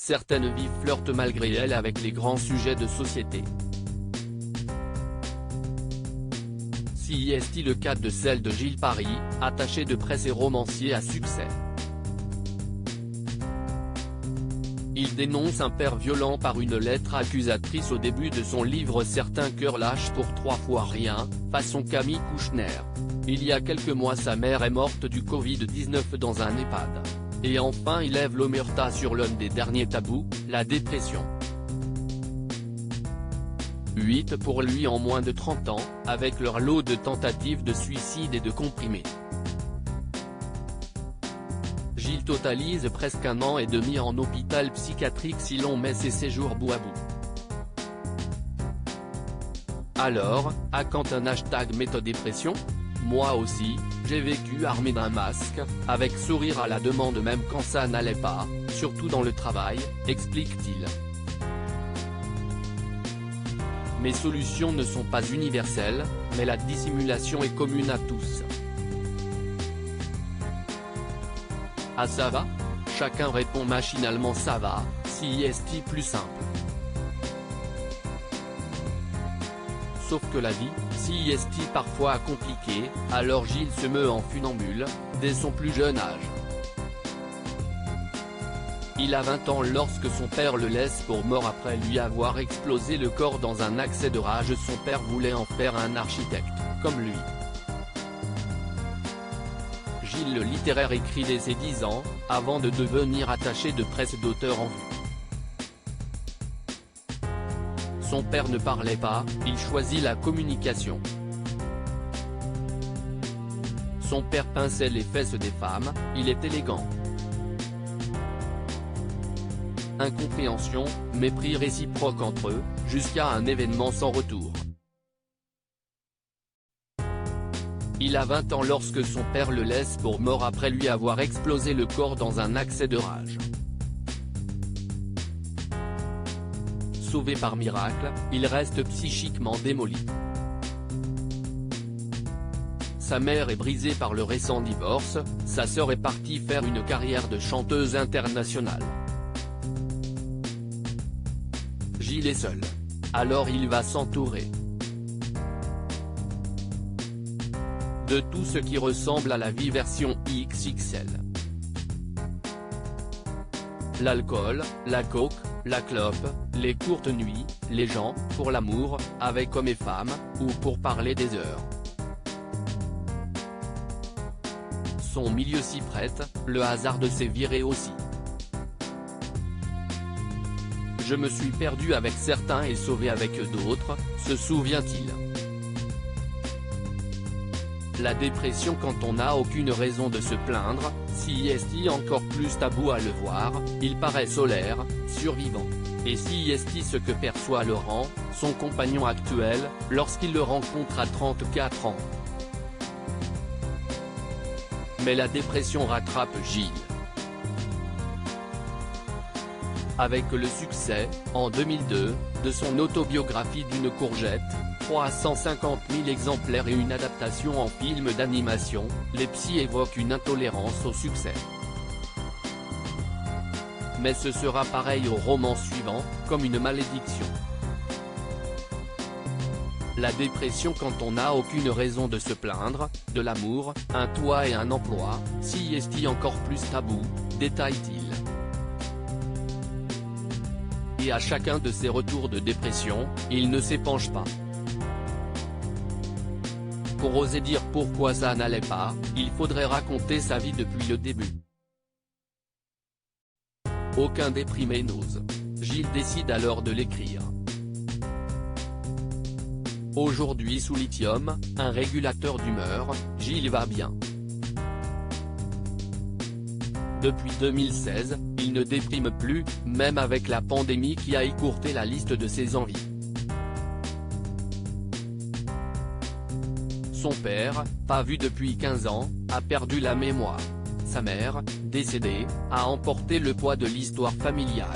certaines vies flirtent malgré elles avec les grands sujets de société. Si est le cas de celle de Gilles Paris, attaché de presse et romancier à succès. Il dénonce un père violent par une lettre accusatrice au début de son livre Certains cœurs lâchent pour 3 fois rien, façon Camille Kouchner. Il y a quelques mois sa mère est morte du Covid-19 dans un EHPAD. Et enfin il lève l'omerta sur l'un des derniers tabous, la dépression. 8 pour lui en moins de 30 ans, avec leur lot de tentatives de suicide et de comprimés. Gilles totalise presque 1 an et demi en hôpital psychiatrique si l'on met ses séjours bout à bout. Alors, à quand un hashtag méthodépression ? Moi aussi, j'ai vécu armé d'un masque, avec sourire à la demande même quand ça n'allait pas, surtout dans le travail, explique-t-il. Mes solutions ne sont pas universelles, mais la dissimulation est commune à tous. Ah ça va ? Chacun répond machinalement ça va, si est plus simple. Sauf que la vie, si est parfois compliquée, alors Gilles se meut en funambule, dès son plus jeune âge. Il a 20 ans lorsque son père le laisse pour mort après lui avoir explosé le corps dans un accès de rage. Son père voulait en faire un architecte, comme lui. Gilles le littéraire écrit dès ses 10 ans, avant de devenir attaché de presse d'auteur en vue. Son père ne parlait pas, il choisit la communication. Son père pinçait les fesses des femmes, il est élégant. Incompréhension, mépris réciproque entre eux, jusqu'à un événement sans retour. Il a 20 ans lorsque son père le laisse pour mort après lui avoir explosé le corps dans un accès de rage. Sauvé par miracle, il reste psychiquement démoli. Sa mère est brisée par le récent divorce, sa sœur est partie faire une carrière de chanteuse internationale. Gilles est seul. Alors il va s'entourer de tout ce qui ressemble à la vie version XXL. L'alcool, la coke, la clope, les courtes nuits, les gens, pour l'amour, avec hommes et femmes, ou pour parler des heures. Son milieu s'y prête, le hasard de ses virées aussi. Je me suis perdu avec certains et sauvé avec d'autres, se souvient-il. La dépression quand on n'a aucune raison de se plaindre, si est encore plus tabou à le voir, il paraît solaire, survivant. Et si est ce que perçoit Laurent, son compagnon actuel, lorsqu'il le rencontre à 34 ans. Mais la dépression rattrape Gilles. Avec le succès, en 2002, de son autobiographie d'une courgette, 350 000 exemplaires et une adaptation en film d'animation, les psys évoquent une intolérance au succès. Mais ce sera pareil au roman suivant, comme une malédiction. La dépression quand on n'a aucune raison de se plaindre, de l'amour, un toit et un emploi, si est encore plus tabou, détaille-t-il. Et à chacun de ses retours de dépression, il ne s'épanche pas. Pour oser dire pourquoi ça n'allait pas, il faudrait raconter sa vie depuis le début. Aucun déprimé n'ose. Gilles décide alors de l'écrire. Aujourd'hui sous lithium, un régulateur d'humeur, Gilles va bien. Depuis 2016, il ne déprime plus, même avec la pandémie qui a écourté la liste de ses envies. Son père, pas vu depuis 15 ans, a perdu la mémoire. Sa mère, décédée, a emporté le poids de l'histoire familiale.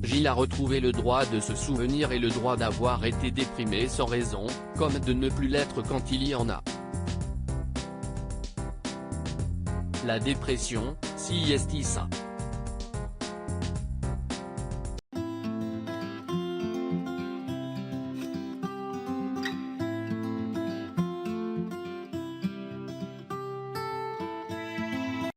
Gilles a retrouvé le droit de se souvenir et le droit d'avoir été déprimé sans raison, comme de ne plus l'être quand il y en a. La dépression, si est ça.